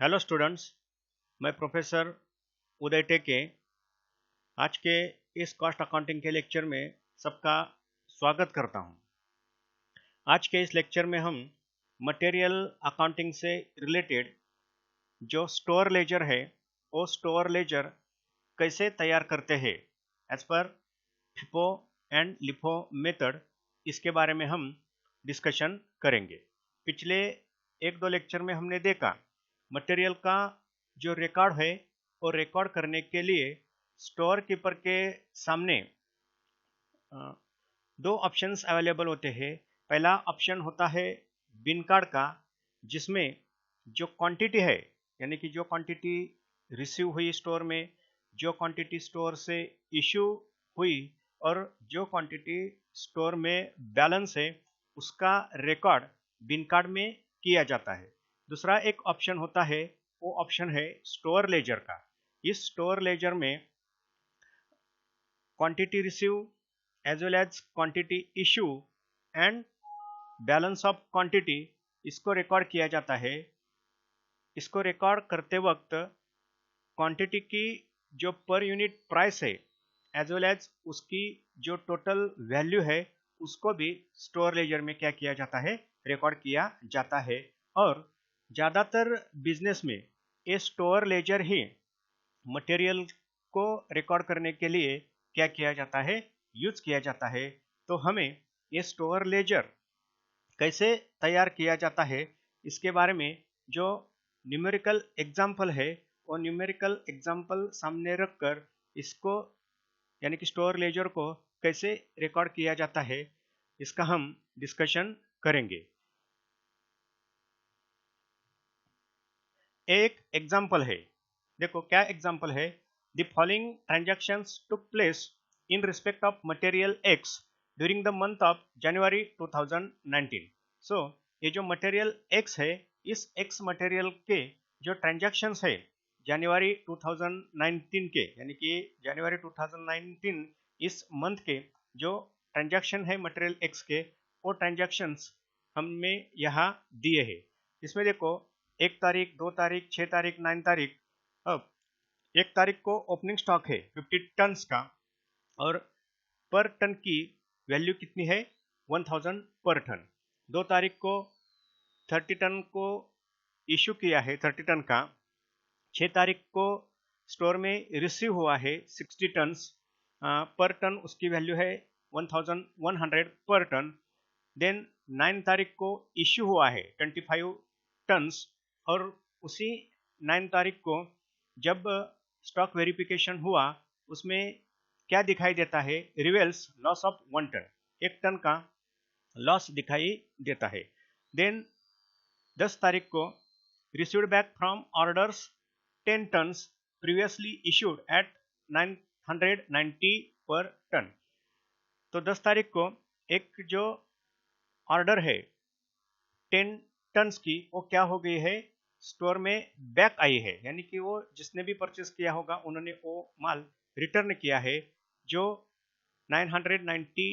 Hello students, मैं professor उदय टेके आज के इस कॉस्ट अकाउंटिंग के लेक्चर में सबका स्वागत करता हूं। आज के इस लेक्चर में हम मटेरियल अकाउंटिंग से रिलेटेड जो स्टोर लेजर है वो स्टोर लेजर कैसे तैयार करते हैं as per FIFO and LIFO method, इसके बारे में हम डिस्कशन करेंगे। पिछले एक दो लेक्चर में हमने देखा मटेरियल का जो रिकॉर्ड है वो रिकॉर्ड करने के लिए स्टोर कीपर के सामने दो ऑप्शंस अवेलेबल होते हैं। पहला ऑप्शन होता है बिन कार्ड का, जिसमें जो क्वांटिटी है यानी कि जो क्वांटिटी रिसीव हुई स्टोर में, जो क्वांटिटी स्टोर से इशू हुई और जो क्वांटिटी स्टोर में बैलेंस है उसका रिकॉर्ड बिन कार्ड में किया जाता है। दूसरा एक ऑप्शन होता है, वो ऑप्शन है स्टोर लेजर का। इस स्टोर लेजर में quantity receive as well as quantity issue and balance of quantity इसको रिकॉर्ड किया जाता है। इसको रिकॉर्ड करते वक्त क्वांटिटी की जो पर यूनिट प्राइस है एज वेल एज उसकी जो टोटल वैल्यू है उसको भी स्टोर लेजर में क्या किया जाता है, रिकॉर्ड किया जाता है। और ज़्यादातर बिजनेस में ये स्टोर लेजर ही मटेरियल को रिकॉर्ड करने के लिए क्या किया जाता है, यूज किया जाता है। तो हमें ये स्टोर लेजर कैसे तैयार किया जाता है इसके बारे में जो न्यूमेरिकल एग्जाम्पल है वो न्यूमेरिकल एग्जाम्पल सामने रखकर इसको यानी कि स्टोर लेजर को कैसे रिकॉर्ड किया जाता है इसका हम डिस्कशन करेंगे। एक एग्जाम्पल है, देखो क्या एग्जाम्पल है। The following transactions took place in respect of material x during the month of January 2019। सो ये जो मटेरियल एक्स है, इस एक्स मटेरियल के जो ट्रांजैक्शंस है जनवरी 2019 के, यानी कि जनवरी 2019 इस मंथ के जो ट्रांजैक्शन है मटेरियल एक्स के, वो ट्रांजैक्शंस हमें यहाँ दिए हैं। इसमें देखो 1 तारीख, 2 तारीख, 6 तारीख, 9 तारीख। अब 1 तारीख को ओपनिंग स्टॉक है 50 टन्स का और पर टन की वैल्यू कितनी है, 1000 पर टन। 2 तारीख को 30 टन को इशू किया है 30 टन का। 6 तारीख को स्टोर में रिसीव हुआ है 60 टन्स पर टन, उसकी वैल्यू है 1100 पर टन। देन 9 तारीख को इश्यू हुआ है 25 टन्स और उसी 9 तारीख को जब स्टॉक वेरिफिकेशन हुआ उसमें क्या दिखाई देता है, reveals loss of 1 ton, 1 ton का लॉस दिखाई देता है। देन 10 तारीख को received back from orders 10 tons previously issued at 990 per ton. तो 10 तारीख को एक जो ऑर्डर है 10 टन्स की, वो क्या हो गई है, स्टोर में बैक आई है, यानी कि वो जिसने भी परचेस किया होगा उन्होंने वो माल रिटर्न किया है जो 990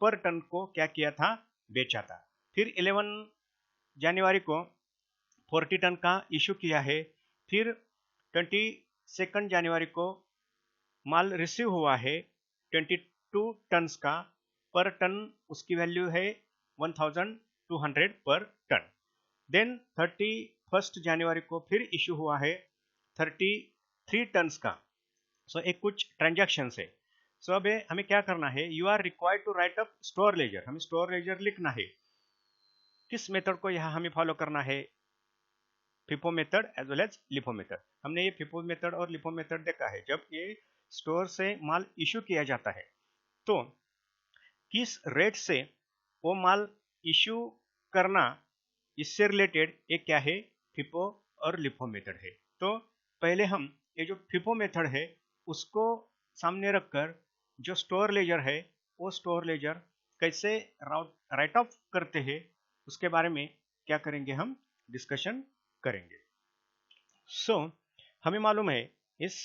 पर टन को क्या किया था, बेचा था। फिर 11 जनवरी को 40 टन का इशू किया है। फिर 22 जनवरी को माल रिसीव हुआ है 22 टन्स का, पर टन उसकी वैल्यू है 1200 पर टन। देन 31 जनवरी को फिर इशू हुआ है 33 टन्स का। सो एक कुछ ट्रांजैक्शन है। सो अब हमें क्या करना है, you are required to write up store ledger. हमें स्टोर लेजर लिखना है। किस मेथड को यहाँ हमें फॉलो करना है, FIFO method as well as LIFO method. हमने ये फिफो मेथड और लिफो मेथड देखा है। जब ये स्टोर से माल इशू किया जाता है तो किस रेट से वो माल इशू करना, इससे रिलेटेड एक क्या है, फिफो और लिफो मेथड है। तो पहले हम ये जो फिफो मेथड है उसको सामने रखकर जो स्टोर लेजर है वो स्टोर लेजर कैसे राइट ऑफ करते हैं उसके बारे में क्या करेंगे, हम डिस्कशन करेंगे। हमें मालूम है इस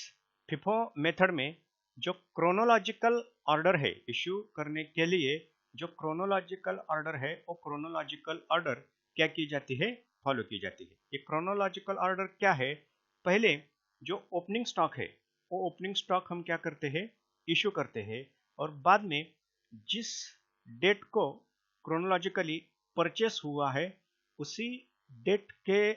फिफो मेथड में जो क्रोनोलॉजिकल ऑर्डर है इशू करने के लिए, जो क्रोनोलॉजिकल ऑर्डर है वो क्रोनोलॉजिकल ऑर्डर क्या की जाती है, फॉलो की जाती है। ये क्रोनोलॉजिकल ऑर्डर क्या है? पहले जो ओपनिंग स्टॉक है वो ओपनिंग स्टॉक हम क्या करते हैं, इशू करते हैं, और बाद में जिस डेट को क्रोनोलॉजिकली परचेस हुआ है उसी डेट के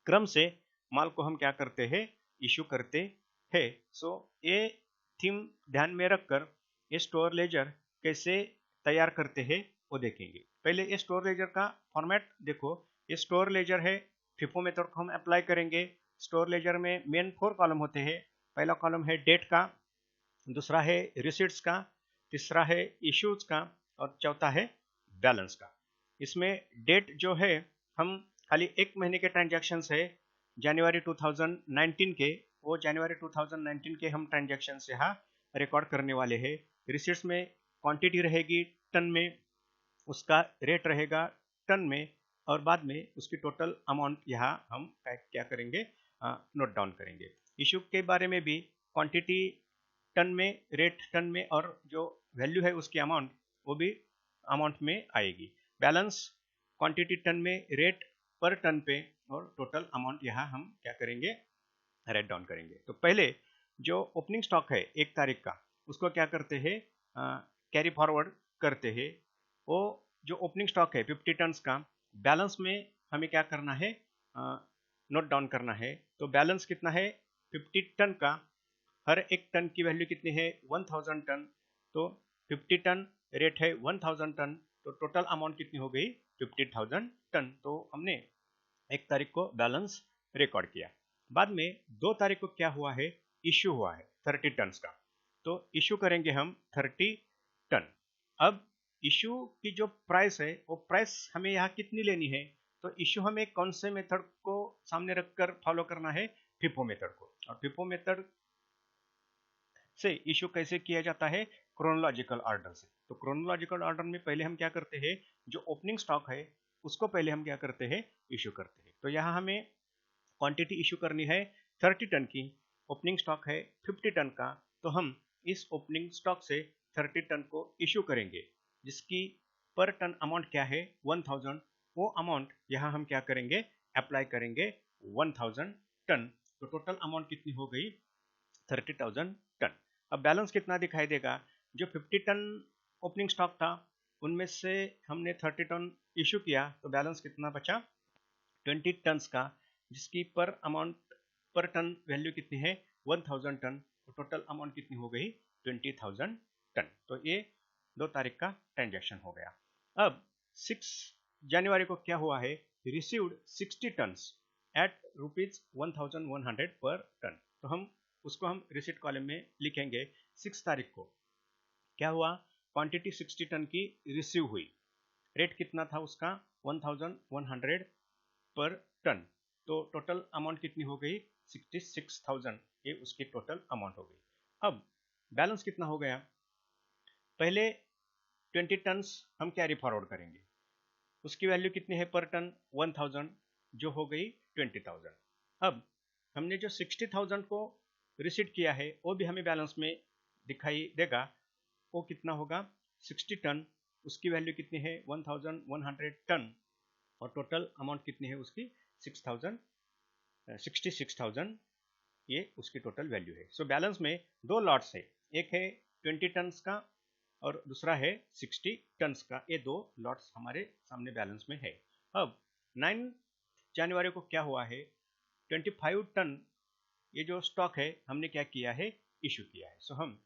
क्रम से माल को हम क्या करते हैं, इशू करते हैं। सो ये थीम ध्यान में रखकर ये स्टोर लेजर कैसे तैयार करते हैं वो देखेंगे। पहले ये स्टोर लेजर का फॉर्मेट देखो। ये स्टोर लेजर है, फिफो मेथड को हम अप्लाई करेंगे। स्टोर लेजर में मेन 4 कॉलम होते हैं। पहला कॉलम है डेट का, दूसरा है रिसीट्स का, तीसरा है इश्यूज का, और चौथा है बैलेंस का। इसमें डेट जो है हम खाली 1 महीने के ट्रांजैक्शन है जनवरी 2019 के, वो जनवरी 2019 के हम ट्रांजैक्शन यहाँ रिकॉर्ड करने वाले हैं। रिसीट्स में क्वांटिटी रहेगी टन में, उसका रेट रहेगा टन में, और बाद में उसकी टोटल अमाउंट यहाँ हम क्या करेंगे, नोट डाउन करेंगे। इशू के बारे में भी क्वांटिटी टन में, रेट टन में, और जो वैल्यू है उसकी अमाउंट वो भी अमाउंट में आएगी। बैलेंस क्वांटिटी टन में, रेट पर टन पे, और टोटल अमाउंट यहाँ हम क्या करेंगे, राइट डाउन करेंगे। तो पहले जो ओपनिंग स्टॉक है 1 तारीख का, उसको क्या करते हैं, कैरी फॉरवर्ड करते हैं। वो जो ओपनिंग स्टॉक है 50 टन का, बैलेंस में हमें क्या करना है, नोट डाउन करना है। तो बैलेंस कितना है 50 टन का, हर एक टन की वैल्यू कितनी है 1000 टन। तो 50 टन, रेट है 1000 टन, तो टोटल अमाउंट कितनी हो गई 50,000 टन। तो हमने 1 तारीख को बैलेंस रिकॉर्ड किया। बाद में 2 तारीख को क्या हुआ है, इश्यू हुआ है 30 टन का। तो इश्यू करेंगे हम 30 टन। अब इश्यू की जो प्राइस है वो प्राइस हमें यहाँ कितनी लेनी है, तो इश्यू हमें कौन से मेथड को सामने रखकर फॉलो करना है, फिफो मेथड को। और फिफो मेथड से इशू कैसे किया जाता है, क्रोनोलॉजिकल ऑर्डर से। तो क्रोनोलॉजिकल ऑर्डर में पहले हम क्या करते हैं, जो ओपनिंग स्टॉक है उसको पहले हम क्या करते हैं, इशू करते हैं। तो यहाँ हमें क्वांटिटी इशू करनी है 30 टन की, ओपनिंग स्टॉक है 50 टन का। तो हम इस ओपनिंग स्टॉक से 30 टन को इशू करेंगे, जिसकी पर टन अमाउंट क्या है 1000। वो अमाउंट यहाँ हम क्या करेंगे, अप्लाई करेंगे 1000 टन। तो टोटल अमाउंट कितनी हो गई 30,000 टन। अब बैलेंस कितना दिखाई देगा, जो 50 टन ओपनिंग स्टॉक था उनमें से हमने 30 टन इशू किया, तो बैलेंस कितना बचा 20 टन का, जिसकी पर अमाउंट पर टन वैल्यू कितनी है 1000 टन। तो टोटल अमाउंट कितनी हो गई 20,000 टन। तो ये 2 तारीख का ट्रांजैक्शन हो गया। अब 6 जनवरी को क्या हुआ है, रिसीव्ड 60 टन एट ₹1100 पर टन। तो हम उसको हम रिसीट कॉलम में लिखेंगे। 6 तारीख को क्या हुआ, क्वांटिटी 60 टन की रिसीव हुई, रेट कितना था उसका 1100 पर टन। तो टोटल अमाउंट कितनी हो गई 66,000, ये उसकी टोटल अमाउंट हो गई। अब बैलेंस कितना हो गया, पहले 20 टन हम कैरी फॉरवर्ड करेंगे, उसकी वैल्यू कितनी है पर टन 1000, जो हो गई 20,000। अब हमने जो 60,000 को रिसीट किया है वो भी हमें बैलेंस में दिखाई देगा। वो कितना होगा 60 टन, उसकी वैल्यू कितनी है 1100 टन, और टोटल अमाउंट कितनी है उसकी 66,000, ये उसकी टोटल वैल्यू है। सो बैलेंस में 2 लॉट्स है, एक है 20 टन का और दूसरा है 60 टन का। ये 2 लॉट्स हमारे सामने बैलेंस में है। अब 9 जनवरी को क्या हुआ है, 25 टन ये जो स्टॉक है हमने क्या किया है, इशू किया है। सो हम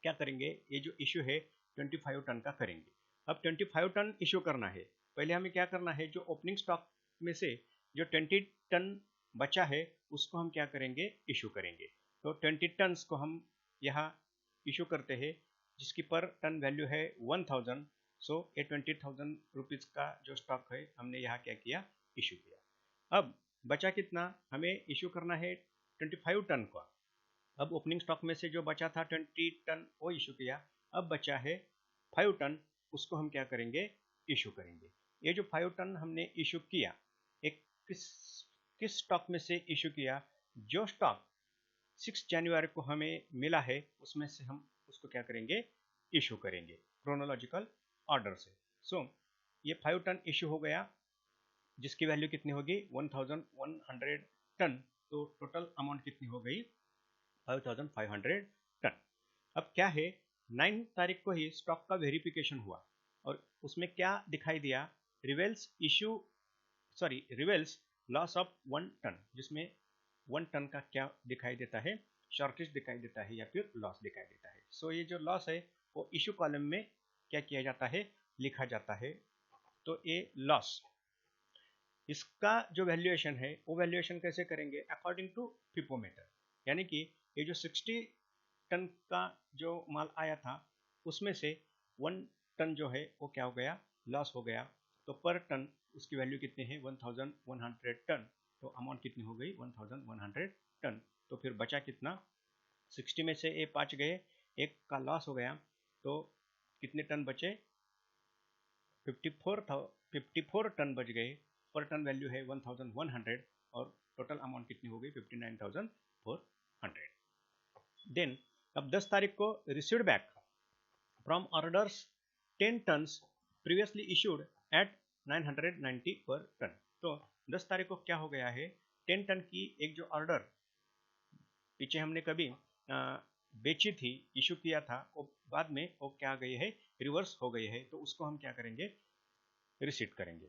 क्या करेंगे, ये जो इशू है 25 टन का करेंगे। अब 25 टन इशू करना है, पहले हमें क्या करना है, जो ओपनिंग स्टॉक में से जो 20 टन बचा है उसको हम क्या करेंगे, इशू करेंगे। तो 20 टन को हम यहाँ इशू करते हैं, जिसकी पर टन वैल्यू है 1000। सो ये 20,000 रुपीज़ का जो स्टॉक है हमने यहाँ क्या किया, इशू किया। अब बचा कितना, हमें इशू करना है 25 टन का। अब ओपनिंग स्टॉक में से जो बचा था 20 टन वो इशू किया, अब बचा है 5 टन, उसको हम क्या करेंगे, इशू करेंगे। ये जो 5 टन हमने इशू किया, एक किस स्टॉक में से इशू किया, जो स्टॉक 6 जनवरी को हमें मिला है उसमें से हम उसको क्या करेंगे, इशू करेंगे क्रोनोलॉजिकल ऑर्डर से। सो ये 5 टन इशू हो गया जिसकी वैल्यू कितनी होगी 1100 टन, तो टोटल अमाउंट कितनी हो गई 5500 टन। अब क्या है 9 तारीख को ही स्टॉक का वेरिफिकेशन हुआ और उसमें क्या दिखाई दिया, रिवेल्स लॉस ऑफ 1 टन, जिसमें 1 टन का क्या दिखाई देता है, शॉर्टेज दिखाई देता है या फिर लॉस दिखाई देता है। सो ये जो लॉस है वो इशू कॉलम में क्या किया जाता है, लिखा जाता है। तो ये लॉस, इसका जो वैल्यूएशन है वो वैल्यूएशन कैसे करेंगे, अकॉर्डिंग टू फिपोमीटर, यानी कि ये जो 60 टन का जो माल आया था उसमें से 1 टन जो है वो क्या हो गया, लॉस हो गया। तो पर टन उसकी वैल्यू कितनी है 1100 टन, तो अमाउंट कितनी हो गई 1100 टन। तो फिर बचा कितना, 60 में से ये 5 गए, एक का लॉस हो गया, तो कितने टन बचे 54 टन बच गए। पर टन वैल्यू है 1100 और टोटल अमाउंट कितनी हो गई 59400। देन अब 10 तारीख को received back from orders 10 tons previously issued at 990 per ton. तो 10 तारीख को क्या हो गया है, 10 टन की एक जो ऑर्डर पीछे हमने कभी बेची थी, इशू किया था, वो बाद में वो क्या गई है, रिवर्स हो गई है, तो उसको हम क्या करेंगे, रिसीट करेंगे।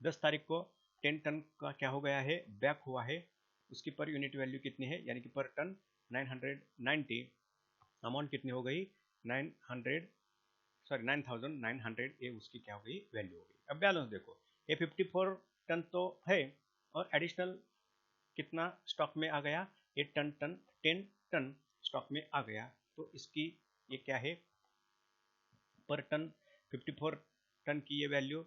10 तारीख को 10 टन का क्या हो गया है, बैक हुआ है, उसकी पर यूनिट वैल्यू कितनी है, यानी कि पर टन 990, अमाउंट कितनी हो गई 9900, ये उसकी क्या हो गई, वैल्यू हो गई। अब बैलेंस देखो, ये 54 टन तो है और एडिशनल कितना स्टॉक में आ गया, ये 10 टन स्टॉक में आ गया, तो इसकी ये क्या है, पर टन 54 टन की ये वैल्यू,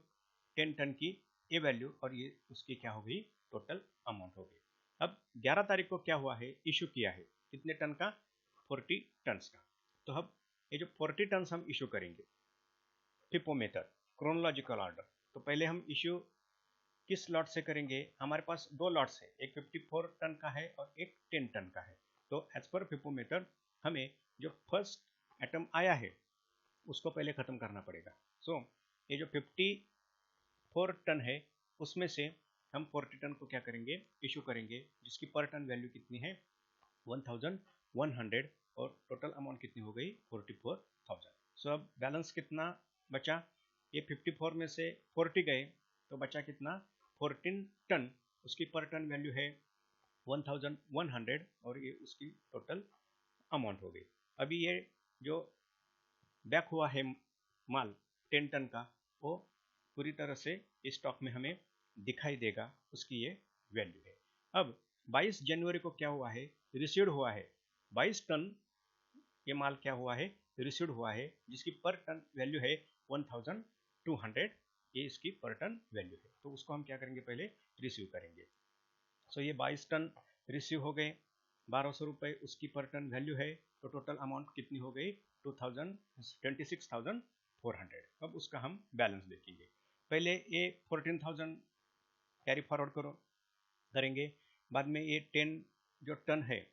10 टन की ये वैल्यू, और ये उसकी क्या हो गई, टोटल अमाउंट हो गई। अब 11 तारीख को क्या हुआ है, इशू किया है कितने टन का, 40 टन्स का। तो अब ये जो 40 टन्स हम इशू करेंगे फिपोमीटर क्रोनोलॉजिकल ऑर्डर, तो पहले हम इशू किस लॉट से करेंगे, हमारे पास 2 लॉट्स है, एक 54 टन का है और एक 10 टन का है। तो एज पर फिपोमीटर हमें जो फर्स्ट एटम आया है उसको पहले खत्म करना पड़ेगा। सो ये जो 54 टन है उसमें से हम 40 टन को क्या करेंगे, इशू करेंगे, जिसकी पर टन वैल्यू कितनी है 1100 और टोटल अमाउंट कितनी हो गई 44,000। सो अब बैलेंस कितना बचा, ये 54 में से 40 गए तो बचा कितना 14 टन, उसकी पर टन वैल्यू है 1100 और ये उसकी टोटल अमाउंट हो गई। अभी ये जो बैक हुआ है माल 10 टन का, वो पूरी तरह से स्टॉक में हमें दिखाई देगा, उसकी ये वैल्यू है। अब 22 जनवरी को क्या हुआ है, रिसीव्ड हुआ है 22 टन, ये माल क्या हुआ है, रिसीव्ड हुआ है, जिसकी पर टन वैल्यू है 1200, ये इसकी पर टन वैल्यू है, तो उसको हम क्या करेंगे, पहले रिसीव करेंगे। सो ये 22 टन रिसीव हो गए, 1200 रुपये उसकी पर टन वैल्यू है, तो टोटल अमाउंट कितनी हो गई 26,400। अब उसका हम बैलेंस देखेंगे, पहले ये 14,000 कैरी फॉरवर्ड करेंगे, बाद में ये 10 जो टन है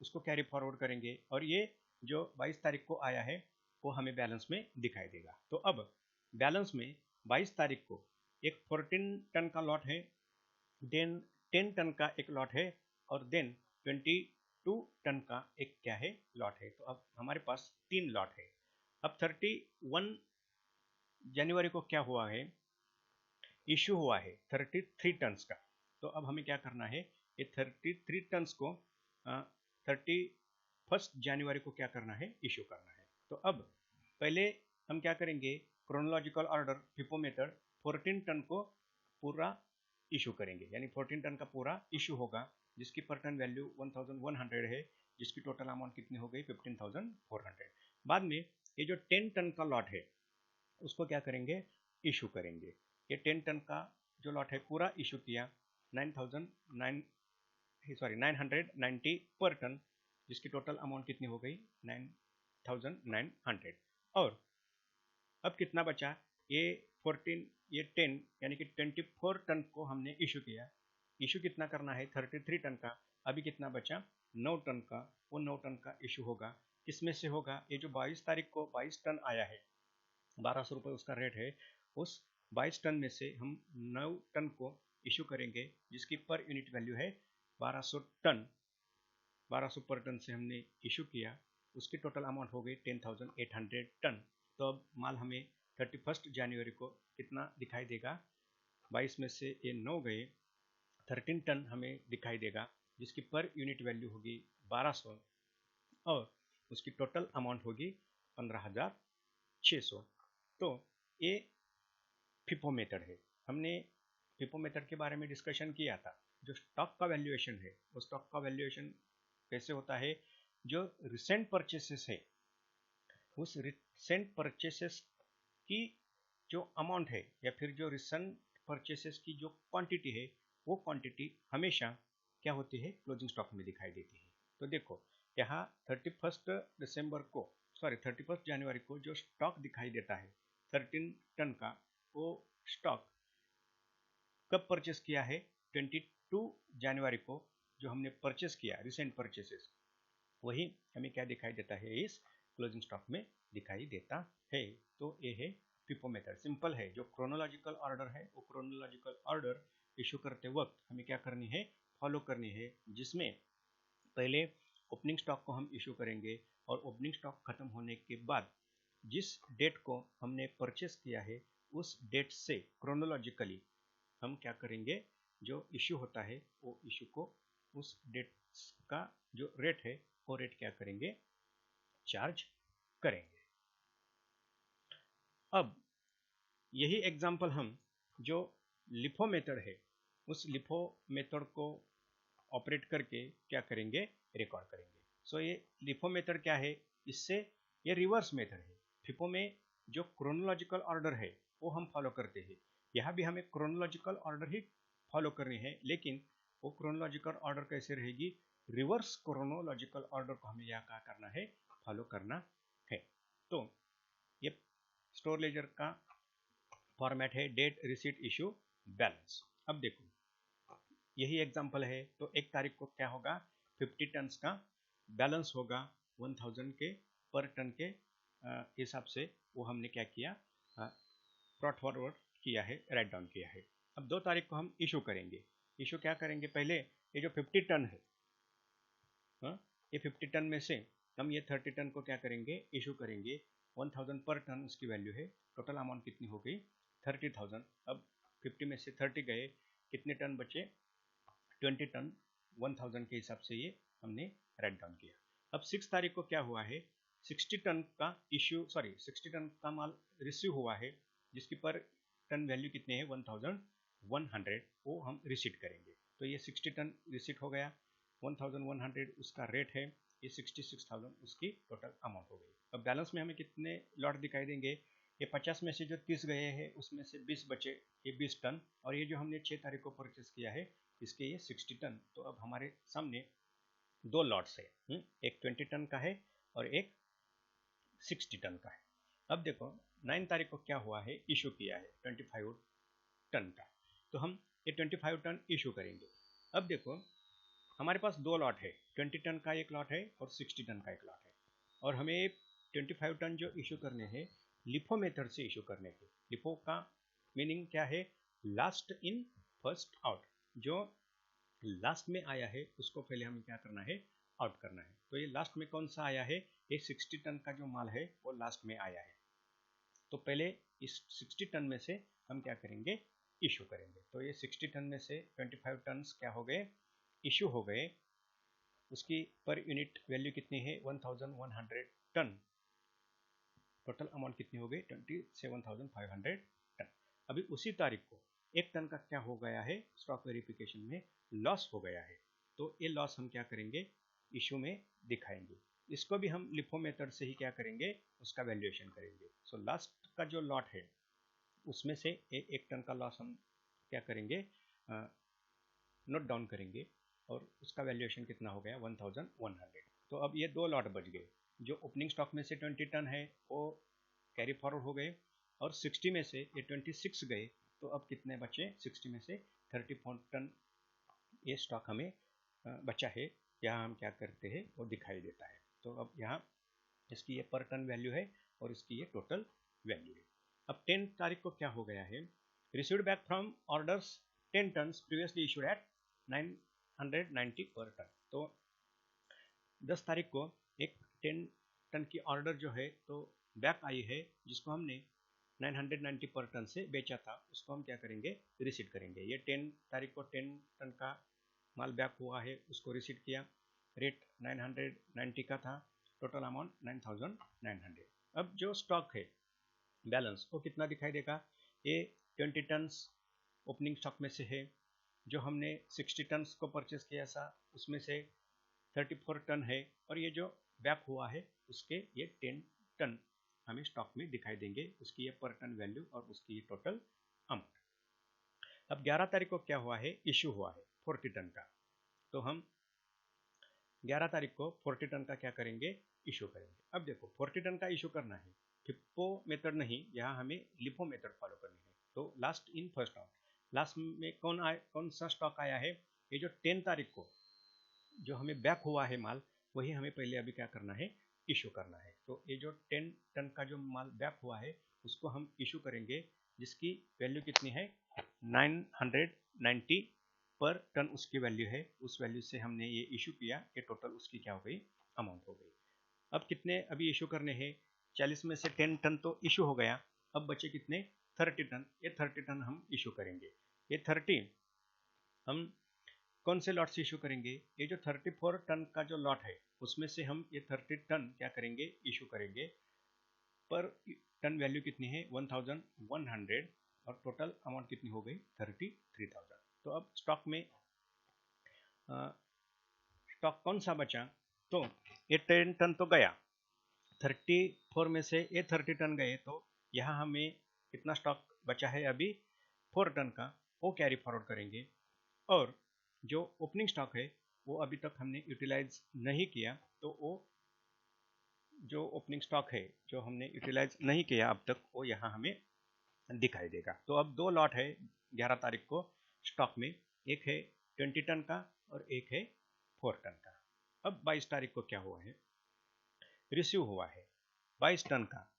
उसको कैरी फॉरवर्ड करेंगे, और ये जो 22 तारीख को आया है वो हमें बैलेंस में दिखाई देगा। तो अब बैलेंस में 22 तारीख को एक 14 टन का लॉट है, देन 10 टन का एक लॉट है, और देन 22 टन का एक क्या है, लॉट है। तो अब हमारे पास 3 लॉट है। अब 31 जनवरी को क्या हुआ है, इशू हुआ है 33 टन्स का। तो अब हमें क्या करना है, ये 33 टन्स को 31 जनवरी को क्या करना है, इशू करना है। तो अब पहले हम क्या करेंगे, क्रोनोलॉजिकल ऑर्डर फिपोमीटर 14 टन को पूरा इशू करेंगे, यानी 14 टन का पूरा इशू होगा, जिसकी पर टन वैल्यू 1100 है, जिसकी टोटल अमाउंट कितनी हो गई 15,400। बाद में ये जो 10 टन का लॉट है उसको क्या करेंगे, इशू करेंगे। ये 10 टन का जो लॉट है पूरा इशू किया 990 पर टन, जिसकी टोटल अमाउंट कितनी हो गई 9,900। और अब कितना बचा, ये 10 यानी कि 24 टन को हमने इशू किया, इशू कितना करना है 33 टन का, अभी कितना बचा 9 टन का, वो 9 टन का इशू होगा, किसमें से होगा, ये जो 22 तारीख को 22 टन आया है 1200 रुपये उसका रेट है, उस 22 टन में से हम 9 टन को इशू करेंगे, जिसकी पर यूनिट वैल्यू है 1200 टन। 1200 पर टन से हमने इशू किया, उसकी टोटल अमाउंट हो गई 10,800 टन। तो अब माल हमें 31 जनवरी को कितना दिखाई देगा, 22 में से ये 9 गए, 13 टन हमें दिखाई देगा, जिसकी पर यूनिट वैल्यू होगी 1200 और उसकी टोटल अमाउंट होगी 15,600। तो ये फिफो मेथड है। हमने फिफो मेथड के बारे में डिस्कशन किया था। जो स्टॉक का वैल्यूएशन है, वो स्टॉक का वैल्यूएशन कैसे होता है, जो रिसेंट परचेसेस है, उस रिसेंट परचेसेस की जो अमाउंट है या फिर जो रिसेंट परचेसेस की जो क्वांटिटी है, वो क्वांटिटी हमेशा क्या होती है, क्लोजिंग स्टॉक में दिखाई देती है। तो देखो यहाँ 31 जनवरी को जो स्टॉक दिखाई देता है 13 टन का, वो स्टॉक कब परचेस किया है, 22 जनवरी को जो हमने परचेस किया रिसेंट परचेसेस, वही हमें क्या दिखाई देता है, इस क्लोजिंग स्टॉक में दिखाई देता है। तो ये है फिफो मेथड। सिंपल है। जो क्रोनोलॉजिकल ऑर्डर है, वो क्रोनोलॉजिकल ऑर्डर इशू करते वक्त हमें क्या करनी है, फॉलो करनी है, जिसमें पहले ओपनिंग स्टॉक को हम इशू करेंगे और ओपनिंग स्टॉक खत्म होने के बाद जिस डेट को हमने परचेस किया है, उस डेट से क्रोनोलॉजिकली हम क्या करेंगे, जो इशू होता है वो इशू को उस डेट का जो रेट है वो रेट क्या करेंगे, चार्ज करेंगे। अब यही एग्जांपल हम जो लिफो मेथड है, उस लिफो मेथड को ऑपरेट करके क्या करेंगे, रिकॉर्ड करेंगे। सो ये लिफो मेथड क्या है, इससे ये रिवर्स मेथड है। फिफो में जो क्रोनोलॉजिकल ऑर्डर है वो हम फॉलो करते हैं, यहाँ भी हमें क्रोनोलॉजिकल ऑर्डर ही फॉलो करनी है, लेकिन वो क्रोनोलॉजिकल ऑर्डर कैसे रहेगी, रिवर्स क्रोनोलॉजिकल ऑर्डर को हमें यहाँ क्या करना है, फॉलो करना है। तो ये स्टोर लेजर का फॉर्मेट है, डेट, रिसीट, इशू, बैलेंस। अब देखो यही एग्जांपल है। तो 1 तारीख को क्या होगा, 50 टन का बैलेंस होगा 1000 के पर टन के हिसाब से, वो हमने क्या किया, ब्रॉट फॉरवर्ड किया है, राइट डाउन किया है। अब 2 तारीख को हम इशू करेंगे। इशू क्या करेंगे, पहले ये जो 50 टन है, ये 50 टन में से हम ये 30 टन को क्या करेंगे, इशू करेंगे। 1000 पर टन उसकी वैल्यू है, टोटल अमाउंट कितनी हो गई, 30,000। अब 50 में से 30 गए, कितने टन बचे, 20 टन 1000 के हिसाब से ये हमने राइट डाउन किया। अब 6 तारीख को क्या हुआ है, 60 टन का इशू, 60 टन का माल रिसीव हुआ है, जिसकी पर टन वैल्यू कितने है, 1100, वो हम रिसीट करेंगे। तो ये 60 टन रिसीट हो गया, 1100 उसका रेट है, ये 66,000 उसकी टोटल अमाउंट हो गई। अब बैलेंस में हमें कितने लॉट दिखाई देंगे, ये 50 में से जो 30 गए हैं उसमें से 20 बचे, ये 20 टन, और ये जो हमने 6 तारीख को परचेस किया है इसके ये 60 टन। तो अब हमारे सामने 2 लॉट्स है, एक 20 टन का है और एक 60 टन का है। अब देखो 9 तारीख को क्या हुआ है, इशू किया है 25 टन का, तो हम ये 25 टन इशू करेंगे। अब देखो हमारे पास 2 लॉट है, 20 टन का एक लॉट है और 60 टन का एक लॉट है, और हमें 25 टन जो इशू करने हैं लिफो मेथड से इशू करने हैं। लिफो का मीनिंग क्या है, लास्ट इन फर्स्ट आउट। जो लास्ट में आया है उसको पहले हमें क्या करना है, आउट करना है। तो ये लास्ट में कौन सा आया है, ये 60 टन का जो माल है वो लास्ट में आया है। तो पहले इस 60 टन में से हम क्या करेंगे, इशू करेंगे। तो ये 60 टन में से 25 टन क्या हो गए, इशू हो गए। उसकी पर यूनिट वैल्यू कितनी है, 1100 टन। टोटल अमाउंट कितनी हो गई, 27,500 टन। अभी उसी तारीख को 1 टन का क्या हो गया है, स्टॉक वेरिफिकेशन में लॉस हो गया है। तो ये लॉस हम क्या करेंगे, इशू में दिखाएंगे। इसको भी हम लिफो मेथड से ही क्या करेंगे, उसका वैल्यूएशन करेंगे। सो लास्ट का जो लॉट है उसमें से 1 टन का लॉस हम क्या करेंगे, नोट डाउन करेंगे, और उसका वैल्यूएशन कितना हो गया, 1100। तो अब ये 2 लॉट बच गए। जो ओपनिंग स्टॉक में से 20 टन है वो कैरी फॉरवर्ड हो गए, और 60 में से ये 26 गए। तो अब कितने बचे, 60 में से 34 टन ये स्टॉक हमें बचा है। यहाँ हम क्या करते हैं, वो दिखाई देता है। तो अब यहाँ इसकी ये पर टन वैल्यू है और इसकी ये टोटल वैल्यू है। अब 10 तारीख को क्या हो गया है, received back from orders 10 tons previously issued at 990 per ton. तो 10 तारीख को एक 10 टन की ऑर्डर जो है तो बैक आई है, जिसको हमने 990 पर टन से बेचा था, उसको हम क्या करेंगे, रिसीट करेंगे। ये 10 तारीख को 10 टन का माल बैक हुआ है, उसको रिसीट किया, रेट 990 का था, टोटल अमाउंट 9900। अब जो स्टॉक है बैलेंस वो कितना दिखाई देगा, ये 20 टन्स ओपनिंग स्टॉक में से है, जो हमने 60 टन्स को परचेस किया था उसमें से 34 टन है, और ये जो बैक हुआ है उसके ये 10 टन हमें स्टॉक में दिखाई देंगे, उसकी ये पर टन वैल्यू और उसकी ये टोटल अमाउंट। अब 11 तारीख को क्या हुआ है, इशू हुआ है 40 टन का, तो हम 11 तारीख को 40 टन का क्या करेंगे, इशू करेंगे। अब देखो 40 टन का इशू करना है, फिप्पो मेथड नहीं, यहाँ हमें लिफो मेथड फॉलो करनी है। तो last in first out, last में कौन सा स्टॉक आया है, ये जो 10 तारीख को जो हमें बैक हुआ है माल, वही हमें पहले अभी क्या करना है, इशू करना है। तो ये जो 10 टन का जो माल बैक हुआ है उसको हम इशू करेंगे, जिसकी वैल्यू कितनी है, 990 पर टन उसकी वैल्यू है, उस वैल्यू से हमने ये इशू किया, ये टोटल उसकी क्या हो गई, अमाउंट हो गई। अब कितने अभी इशू करने हैं, 40 में से 10 टन तो इशू हो गया, अब बचे कितने, 30 टन, ये 30 टन हम इशू करेंगे। ये 30 हम कौन से लॉट से इशू करेंगे, ये जो 34 टन का जो लॉट है उसमें से हम ये 30 टन क्या करेंगे, इशू करेंगे। पर टन वैल्यू कितनी है, 1100, और टोटल अमाउंट कितनी हो गई, 33,000। तो अब स्टॉक में स्टॉक कौन सा बचा, तो ये 10 टन तो गया, 34 में से ये 30 टन गए, तो यहाँ हमें कितना स्टॉक बचा है अभी, 4 टन का, वो कैरी फॉरवर्ड करेंगे। और जो ओपनिंग स्टॉक है वो अभी तक हमने यूटिलाइज नहीं किया, तो वो जो ओपनिंग स्टॉक है जो हमने यूटिलाइज नहीं किया अब तक, वो यहाँ हमें दिखाई देगा। तो अब दो लॉट है 11 तारीख को स्टॉक में, एक है 20 टन का और एक है 4 टन का। अब 22 तारीख को क्या हुआ है, रिसीव हुआ है 22 टन का,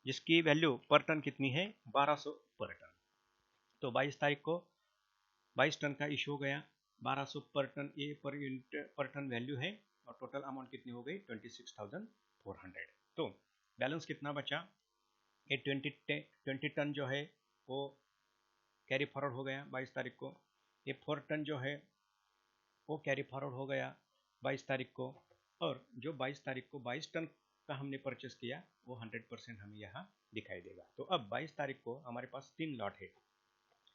जिसकी वैल्यू पर टन कितनी है, 1200 पर टन। तो 22 तारीख को 22 टन का इशू हो गया, 1200 पर टन, ये पर यूनिट पर टन वैल्यू है, और टोटल अमाउंट कितनी हो गई, 26,400। तो बैलेंस कितना बचा, ये 20 टन जो है वो कैरी फॉरवर्ड हो गया 22 तारीख को, ये 4 टन जो है वो कैरी फॉरवर्ड हो गया 22 तारीख को, और जो 22 तारीख को 22 टन का हमने परचेस किया वो 100% हमें यहाँ दिखाई देगा। तो अब 22 तारीख को हमारे पास 3 लॉट है,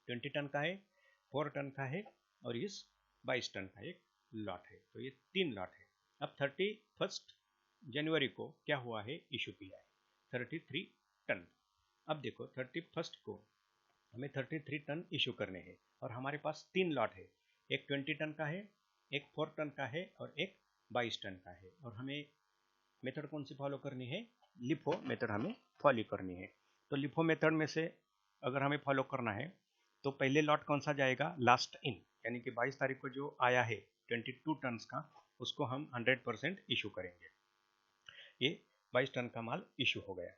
20 टन का है, 4 टन का है, और इस 22 टन का एक लॉट है। तो ये 3 लॉट है। अब 31 जनवरी को क्या हुआ है, इशू किया है 33 टन। अब देखो 31 को हमें 33 टन इशू करने हैं, और हमारे पास 3 लॉट है, एक 20 टन का है, एक 4 टन का है, और एक 22 टन का है। और हमें मेथड कौन सी फॉलो करनी है, लिफो मेथड हमें फॉलो करनी है। तो लिफो मेथड में से अगर हमें फॉलो करना है तो पहले लॉट कौन सा जाएगा, लास्ट इन, यानी कि 22 तारीख को जो आया है 22 टन का, उसको हम 100% इशू करेंगे। ये 22 टन का माल इशू हो गया।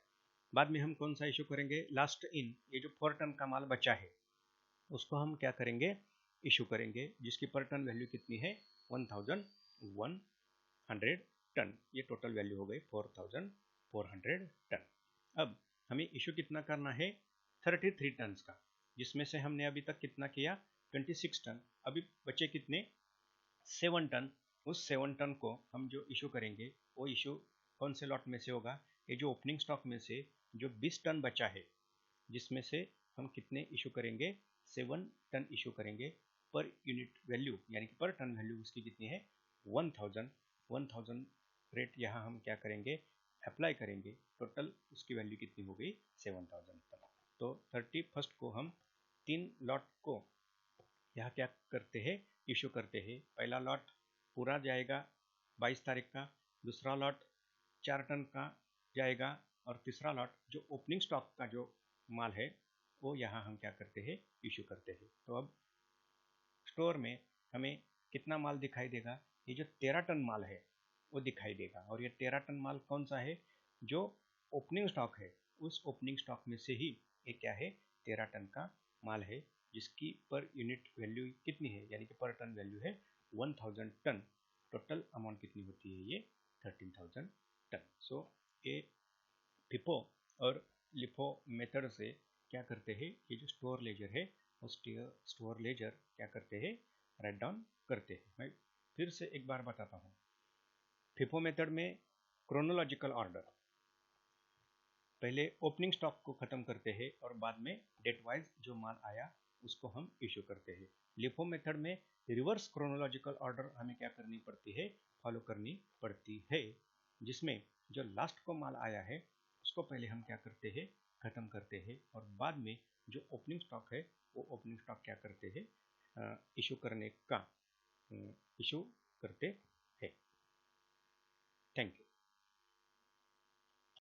बाद में हम कौन सा इशू करेंगे, लास्ट इन, ये जो 4 टन का माल बचा है उसको हम क्या करेंगे, इशू करेंगे, जिसकी पर टन वैल्यू कितनी है, 1100 टन, ये टोटल वैल्यू हो गई 4400 टन। अब हमें इशू कितना करना है, 33 टन का, जिसमें से हमने अभी तक कितना किया, 26 टन, अभी बचे कितने, 7 टन। उस 7 टन को हम जो इशू करेंगे वो इशू कौन से लॉट में से होगा, ये जो ओपनिंग स्टॉक में से जो 20 टन बचा है, जिसमें से हम कितने इशू करेंगे, 7 टन इशू करेंगे। पर यूनिट वैल्यू यानी कि पर टन वैल्यू उसकी कितनी है, 1000 रेट यहाँ हम क्या करेंगे, अप्लाई करेंगे, टोटल उसकी वैल्यू कितनी हो गई, 7000 तक। तो 31 को हम 3 लॉट को यहाँ क्या करते हैं, इशू करते हैं। पहला लॉट पूरा जाएगा 22 तारीख का, दूसरा लॉट 4 टन का जाएगा, और तीसरा लॉट जो ओपनिंग स्टॉक का जो माल है वो यहाँ हम क्या करते हैं, इशू करते हैं। तो अब स्टोर में हमें कितना माल दिखाई देगा, ये जो 13 टन माल है वो दिखाई देगा, और ये 13 टन माल कौन सा है, जो ओपनिंग स्टॉक है, उस ओपनिंग स्टॉक में से ही ये क्या है, 13 टन का माल है जिसकी पर यूनिट वैल्यू कितनी है, यानी कि पर टन वैल्यू है 1000 टन, टोटल अमाउंट कितनी होती है, ये 13000 टन। सो ये फिफो और लिफो मेथड से क्या करते हैं, ये जो स्टोर लेजर है वो स्टोर लेजर क्या करते हैं, राइट डाउन करते हैं। मैं फिर से एक बार बताता हूँ। फिफो मेथड में क्रोनोलॉजिकल ऑर्डर, पहले ओपनिंग स्टॉक को ख़त्म करते हैं और बाद में डेट वाइज जो माल आया उसको हम इशू करते हैं। लिफो मेथड में रिवर्स क्रोनोलॉजिकल ऑर्डर हमें क्या करनी पड़ती है, फॉलो करनी पड़ती है, जिसमें जो लास्ट को माल आया है उसको पहले हम क्या करते हैं, ख़त्म करते हैं और बाद में जो ओपनिंग स्टॉक है वो ओपनिंग स्टॉक क्या करते हैं, इशू करने का इशू करते हैं। Thank you.